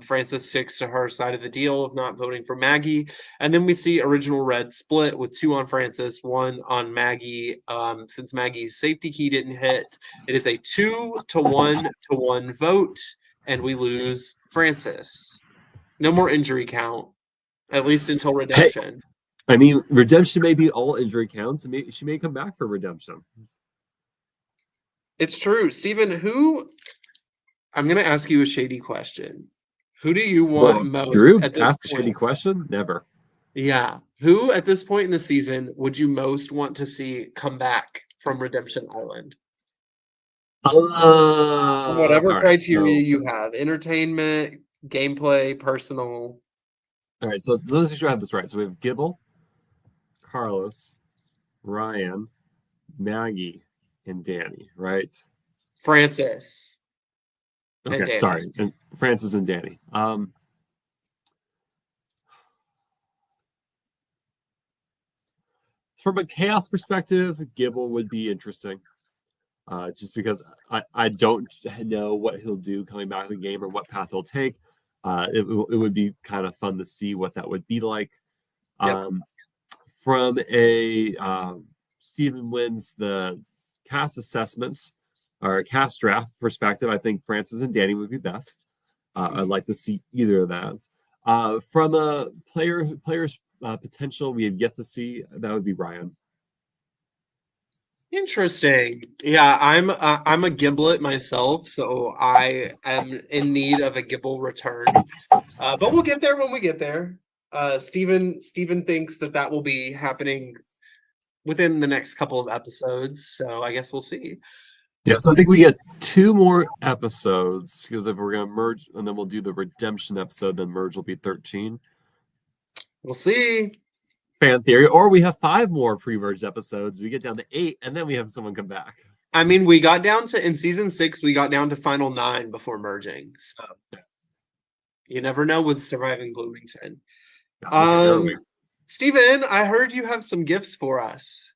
Francis sticks to her side of the deal of not voting for Maggie. And then we see Original Red split with 2 on Francis, 1 on Maggie. Since Maggie's safety key didn't hit, it is a 2-to-1 vote, and we lose Francis. No more injury count, at least until redemption. Hey, I mean, redemption may be all injury counts, and she may come back for redemption. It's true. Steven, I'm going to ask you a shady question. Who do you want most Drew, at this ask point? a shady question? Never. Yeah. Who at this point in the season would you most want to see come back from Redemption Island? From whatever criteria you have. Entertainment, gameplay, personal. All right, so let's make sure I have this right. So we have Gibble, Carlos, Ryan, Maggie, and Danny, right? Francis. Okay, sorry. And Francis and Danny. From a chaos perspective, Gibble would be interesting. Just because I don't know what he'll do coming back to the game or what path he'll take. It would be kind of fun to see what that would be like. Yep. From a Stephen wins the cast assessment or cast draft perspective, I think Francis and Danny would be best. I'd like to see either of that. From a player's potential we have yet to see, that would be Ryan. Interesting. Yeah, I'm a Giblet myself, so I am in need of a Gibble return. But we'll get there when we get there. Steven thinks that will be happening within the next couple of episodes, so I guess we'll see. Yeah, so I think we get 2 more episodes because if we're gonna merge, and then we'll do the redemption episode, then merge will be 13. We'll see. Fan theory, or we have 5 more pre-merged episodes. We get down to 8, and then we have someone come back. I mean, we got down to in season 6, we got down to final 9 before merging. So you never know with Surviving Bloomington. Steven, I heard you have some gifts for us.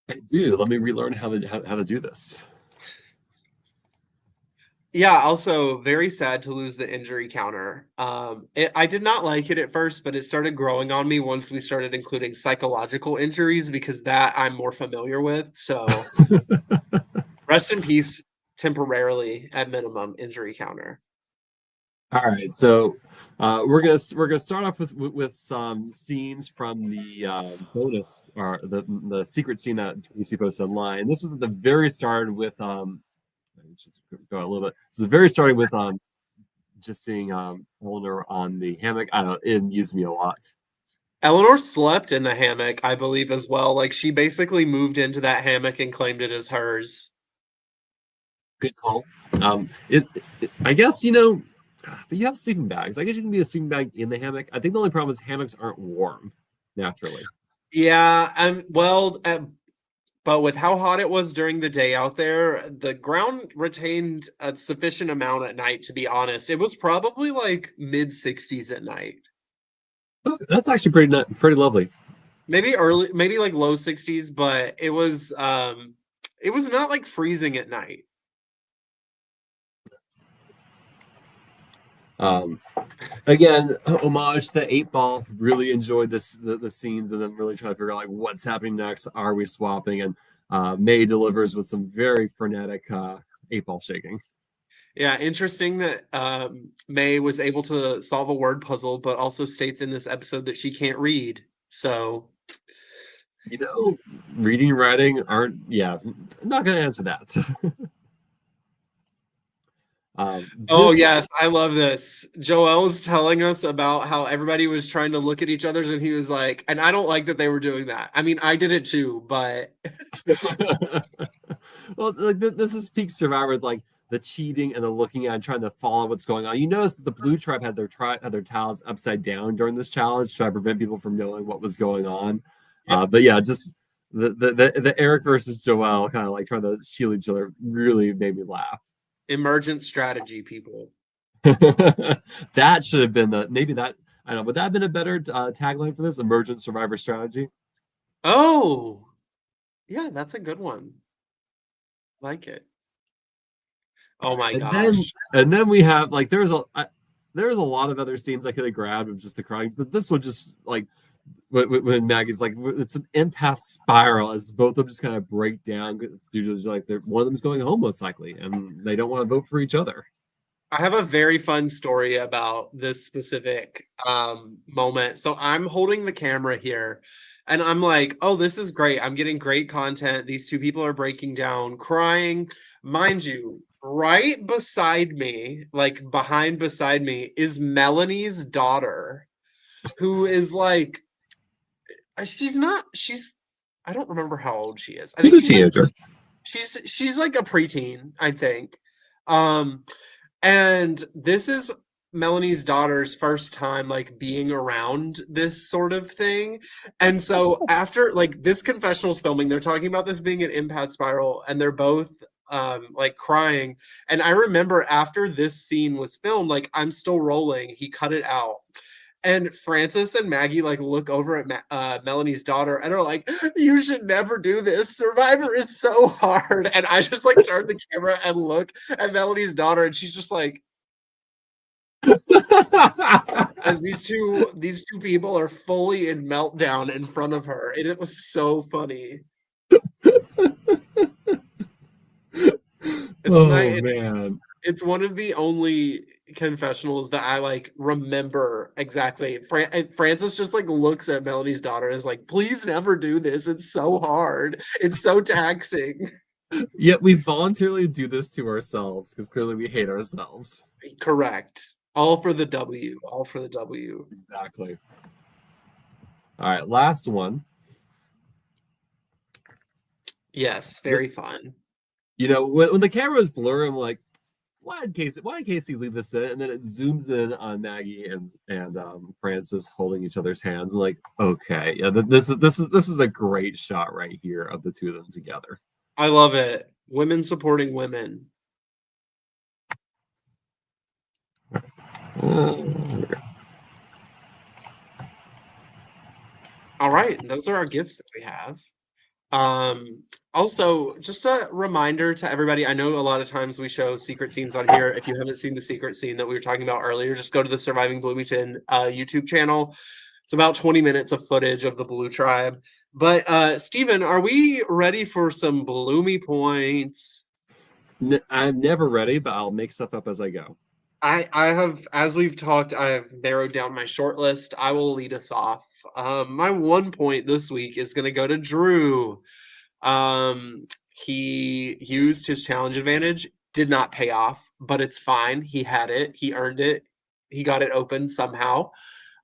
I do. Let me relearn how to do this. Yeah, also very sad to lose the injury counter. I did not like it at first, but it started growing on me once we started including psychological injuries because that I'm more familiar with. So rest in peace, temporarily at minimum, injury counter. All right, so we're gonna start off with some scenes from the bonus or the secret scene that DC posted online. This was at the very start with just go a little bit. So the very starting with just seeing Eleanor on the hammock. I don't know, it amused me a lot. Eleanor slept in the hammock, I believe, as well. Like she basically moved into that hammock and claimed it as hers. Good call. I guess but you have sleeping bags. I guess you can be a sleeping bag in the hammock. I think the only problem is hammocks aren't warm naturally. Yeah, well, but with how hot it was during the day out there, the ground retained a sufficient amount at night, to be honest. It was probably like mid 60s at night. Oh, that's actually pretty lovely. Maybe like low 60s, but it was not like freezing at night. Um, Again, homage to 8 Ball. Really enjoyed the scenes and then really trying to figure out like what's happening next. Are we swapping? And May delivers with some very frenetic 8 Ball shaking. Yeah, interesting that May was able to solve a word puzzle, but also states in this episode that she can't read. So, You know, reading and writing aren't. Yeah, I'm not gonna answer that. oh This yes, I love this. Joel was telling us about how everybody was trying to look at each other's, and he was like, and I don't like that they were doing that. I mean, I did it too, but well, like this is peak Survivor, like the cheating and the looking at and trying to follow what's going on. You notice that the blue tribe had their towels upside down during this challenge to try to prevent people from knowing what was going on. yeah, But yeah, just the Eric versus Joel kind of like trying to shield each other really made me laugh. emergent strategy, people. That should have been the maybe that I don't know. Would that have been a better tagline for this emergent survivor strategy? Oh, yeah, that's a good one. Like it. Oh my And then gosh. and then we have like there's a lot of other scenes I could have grabbed of just the crying, but this one just like when Maggie's like it's an empath spiral as both of them just kind of break down due to just, like one of them's going home most likely and they don't want to vote for each other. I have a very fun story about this specific moment. So I'm holding the camera here and I'm like, oh, this is great. I'm getting great content. These two people are breaking down, crying. Mind you, right beside me, like behind beside me, is Melanie's daughter, who is like, she's, I don't remember how old she is. I She's think a she's like, teenager. she's like a preteen, I think. Um, and this is Melanie's daughter's first time like being around this sort of thing. And so after like this confessional's filming, they're talking about this being an empath spiral and they're both like crying. And I remember after this scene was filmed, like I'm still rolling, he cut it out. And Francis and Maggie like look over at Melanie's daughter and are like, "You should never do this. Survivor is so hard." And I just like turn the camera and look at Melanie's daughter, and she's just like, as these two people are fully in meltdown in front of her, and it was so funny. It's Oh nice. man. It's one of the only confessionals that I like remember exactly. Francis just like looks at Melanie's daughter and is like, "Please never do this. It's so hard. It's so taxing." Yet we voluntarily do this to ourselves because clearly we hate ourselves. Correct. All for the W. All for the W. Exactly. All right, last one. Yes, very fun. When the camera is blurry, I'm like, why did Casey leave this in? And then it zooms in on Maggie and Francis holding each other's hands. I'm like, okay, yeah, this is a great shot right here of the two of them together. I love it. Women supporting women. All right, those are our gifts that we have. Also, just a reminder to everybody, I know a lot of times we show secret scenes on here. If you haven't seen the secret scene that we were talking about earlier, just go to the Surviving Bloomington YouTube channel. It's about 20 minutes of footage of the Blue Tribe. But Steven, are we ready for some Bloomy points? I'm never ready, but I'll make stuff up as I go. I have, as we've talked, I have narrowed down my short list. I will lead us off. My 1 point this week is going to go to Drew. He used his challenge advantage, did not pay off, but it's fine. He had it, he earned it, he got it open somehow.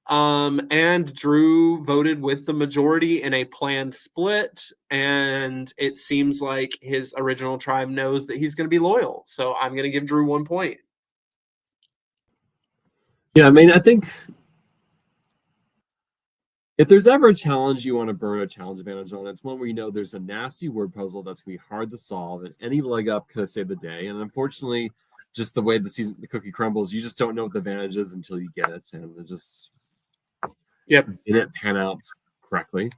And Drew voted with the majority in a planned split, and it seems like his original tribe knows that he's going to be loyal. So I'm going to give Drew 1 point. Yeah, I mean, I think if there's ever a challenge you want to burn a challenge advantage on, it's one where you know there's a nasty word puzzle that's going to be hard to solve, and any leg up could have saved the day. And unfortunately, just the way the cookie crumbles, you just don't know what the advantage is until you get it, and it just didn't pan out correctly.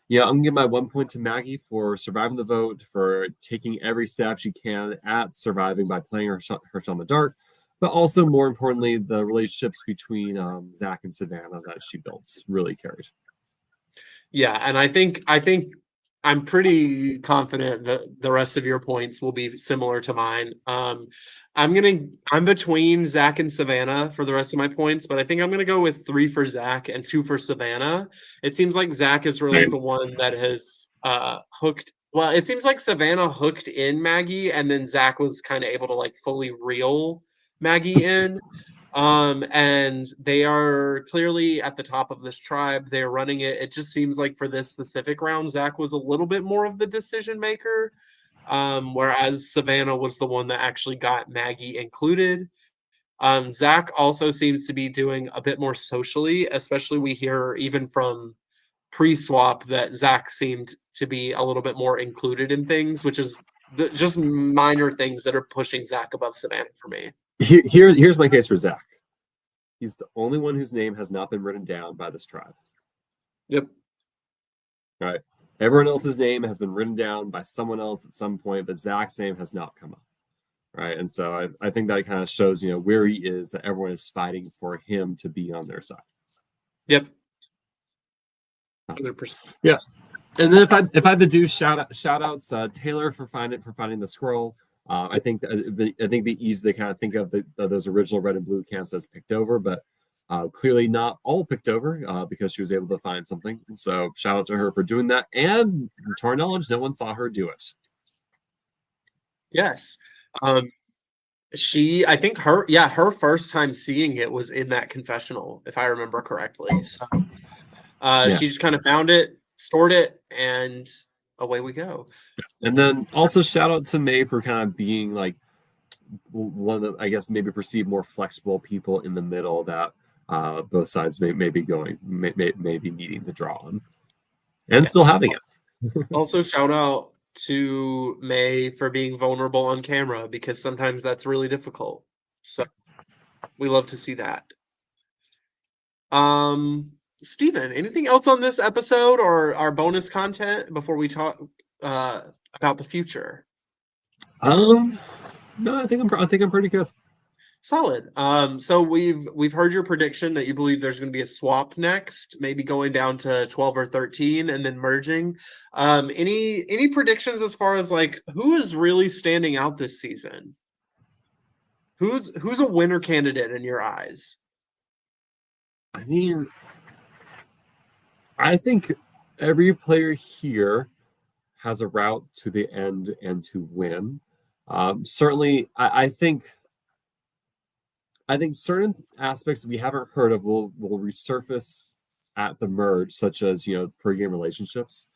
Yeah, I'm gonna give my 1 point to Maggie for surviving the vote, for taking every step she can at surviving by playing her shot in the dark, but also more importantly, the relationships between Zach and Savannah that she built really carried. Yeah, and I think I'm pretty confident that the rest of your points will be similar to mine. I'm between Zach and Savannah for the rest of my points, but I think I'm gonna go with 3 for Zach and 2 for Savannah. It seems like Zach is really the one that has hooked. Well, it seems like Savannah hooked in Maggie, and then Zach was kind of able to like fully reel Maggie in. And they are clearly at the top of this tribe. They're running it. It just seems like for this specific round, Zach was a little bit more of the decision maker, whereas Savannah was the one that actually got Maggie included. Zach also seems to be doing a bit more socially, especially we hear even from pre-swap that Zach seemed to be a little bit more included in things, which is just minor things that are pushing Zach above Savannah for me. Here's my case for Zach. He's the only one whose name has not been written down by this tribe. Yep. All right. Everyone else's name has been written down by someone else at some point, but Zach's name has not come up. Right. And so I think that kind of shows, where he is, that everyone is fighting for him to be on their side. Yep. 100%. Yeah. And then if I had to do shout outs, Taylor for finding the scroll. I think it'd be easy to kind of think of those original red and blue camps as picked over, but clearly not all picked over because she was able to find something. And so shout out to her for doing that. And to our knowledge, no one saw her do it. Yes. I think her first time seeing it was in that confessional, if I remember correctly. So she just kind of found it, stored it, and away we go. And then also shout out to May for kind of being like one of the, I guess, maybe perceived more flexible people in the middle that both sides may be needing to draw on, and still having it. Also, shout out to May for being vulnerable on camera, because sometimes that's really difficult. So we love to see that. Steven, anything else on this episode or our bonus content before we talk about the future? No, I think I'm pretty good. Solid. So we've heard your prediction that you believe there's going to be a swap next, maybe going down to 12 or 13 and then merging. Any predictions as far as like who is really standing out this season? Who's a winner candidate in your eyes? I mean, I think every player here has a route to the end and to win. Certainly, I think certain aspects that we haven't heard of will resurface at the merge, such as per-game relationships.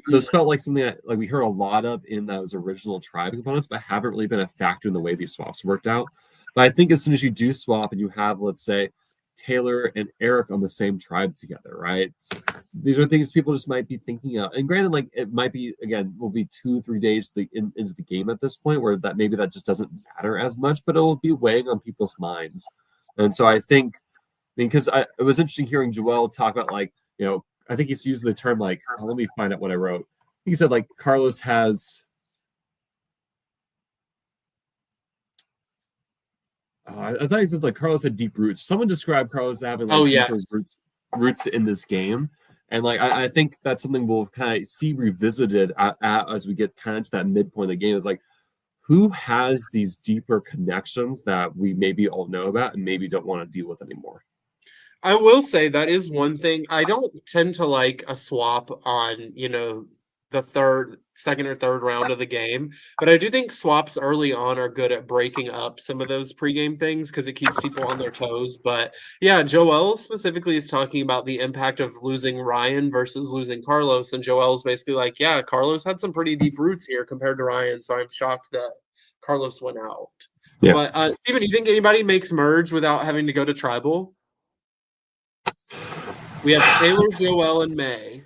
Those felt like something that we heard a lot of in those original tribe components, but haven't really been a factor in the way these swaps worked out. But I think as soon as you do swap and you have, let's say, Taylor and Eric on the same tribe together, right? These are things people just might be thinking of. And granted, it might be, again, will be 2-3 days into the game at this point where that just doesn't matter as much, but it will be weighing on people's minds. And so I think, because it was interesting hearing Joel talk about I think he's using the term let me find out what I wrote. He said Carlos has I thought he said Carlos had deep roots. Someone described Carlos having deeper roots in this game, and I think that's something we'll kind of see revisited as we get kind of to that midpoint of the game. Is who has these deeper connections that we maybe all know about and maybe don't want to deal with anymore. I will say that is one thing. I don't tend to like a swap on, the second or third round of the game. But I do think swaps early on are good at breaking up some of those pregame things because it keeps people on their toes. But yeah, Joel specifically is talking about the impact of losing Ryan versus losing Carlos. And Joel's basically like, yeah, Carlos had some pretty deep roots here compared to Ryan. So I'm shocked that Carlos went out. Yeah. But Steven, do you think anybody makes merge without having to go to tribal? We have Taylor, Joel, and May.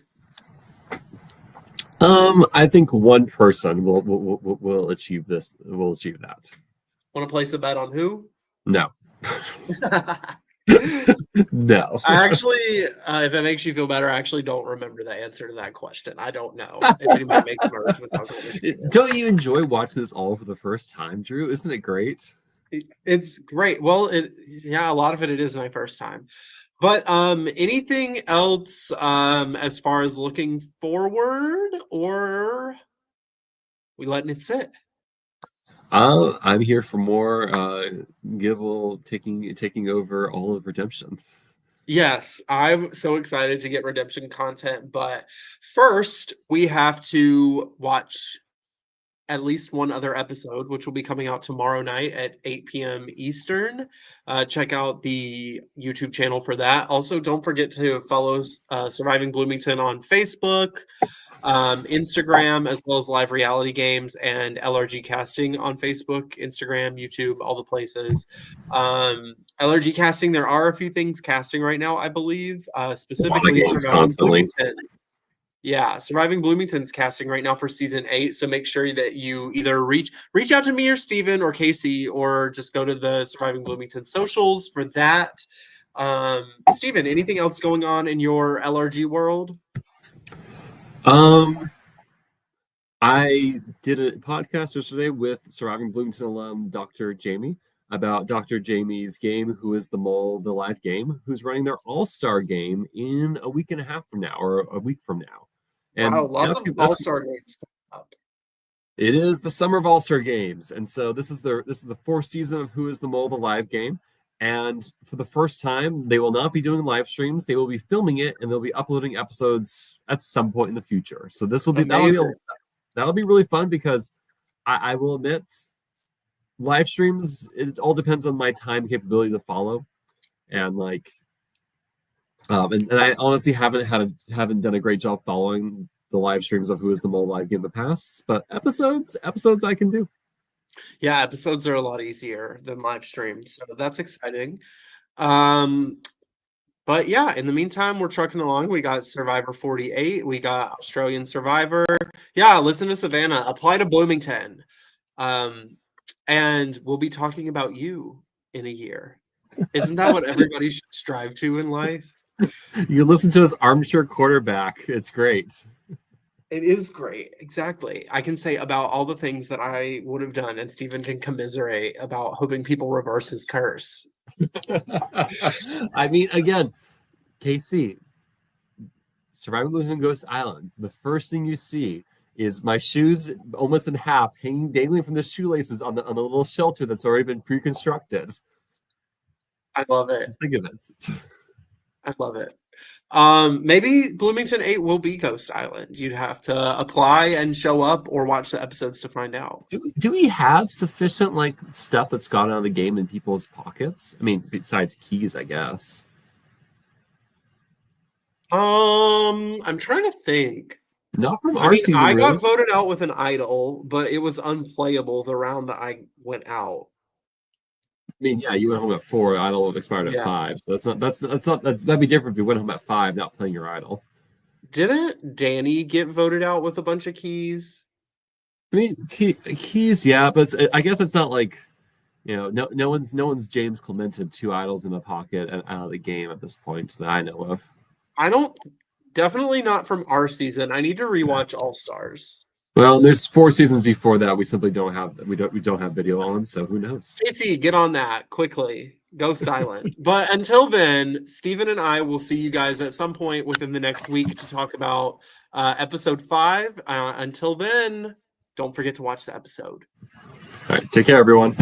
I think one person will achieve this. Will achieve that. Want to place a bet on who? No. No. I actually, if it makes you feel better, I actually don't remember the answer to that question. I don't know if anybody makes merge without going to tribal. Don't you enjoy watching this all for the first time, Drew? Isn't it great? It's great. Well, a lot of it is my first time. But anything else as far as looking forward, or we letting it sit? I'm here for more Gibble taking over all of Redemption. Yes, I'm so excited to get Redemption content, but first we have to watch at least one other episode, which will be coming out tomorrow night at 8 p.m. Eastern. Check out the YouTube channel for that. Also, don't forget to follow Surviving Bloomington on Facebook, Instagram, as well as Live Reality Games and LRG Casting on Facebook, Instagram, YouTube, all the places. LRG Casting, there are a few things casting right now, I believe, specifically Surviving Bloomington. Yeah, Surviving Bloomington's casting right now for season 8. So make sure that you either reach out to me or Steven or Casey, or just go to the Surviving Bloomington socials for that. Steven, anything else going on in your LRG world? I did a podcast yesterday with Surviving Bloomington alum Dr. Jamie about Dr. Jamie's game, Who is the Mole, the live game, who's running their all-star game in a week and a half from now, or a week from now. And wow, lots of all-star games coming up. It is the summer of all-star games, and so this is the fourth season of Who is the Mole, the live game. And for the first time, they will not be doing live streams. They will be filming it, and they'll be uploading episodes at some point in the future. So this will be that'll be really fun, because I will admit, live streams, it all depends on my time capability to follow, and and I honestly haven't done a great job following the live streams of Who is the Mole live game in the past, but episodes I can do. Yeah, episodes are a lot easier than live streams, so that's exciting. But yeah, in the meantime, we're trucking along. We got Survivor 48. We got Australian Survivor. Yeah, listen to Savannah. Apply to Bloomington. And we'll be talking about you in a year. Isn't that what everybody should strive to in life? You listen to this armchair quarterback. It's great. It is great. Exactly. I can say about all the things that I would have done, and Steven can commiserate about hoping people reverse his curse. I mean, again, KC, Surviving Bloomington Ghost Island, the first thing you see is my shoes almost in half, hanging dangling from the shoelaces on the little shelter that's already been pre-constructed. I love it. Just think of it. I love it. Maybe Bloomington 8 will be Ghost Island. You'd have to apply and show up or watch the episodes to find out. Do we have sufficient stuff that's gone out of the game in people's pockets? I mean, besides keys, I guess. I'm trying to think. Not from our season. I got voted out with an idol, but it was unplayable the round that I went out. I mean, yeah, you went home at 4. Idol expired at 5, so that'd be different if you went home at 5, not playing your idol. Didn't Danny get voted out with a bunch of keys? I mean, keys, yeah, but I guess it's not like, no one's James Clemented 2 idols in the pocket and out of the game at this point that I know of. Definitely not from our season. I need to rewatch All Stars. Well, there's 4 seasons before that we simply don't have video on, so who knows? Casey, get on that quickly. Go silent. But until then, Steven and I will see you guys at some point within the next week to talk about episode 5. Until then, don't forget to watch the episode. All right, take care, everyone.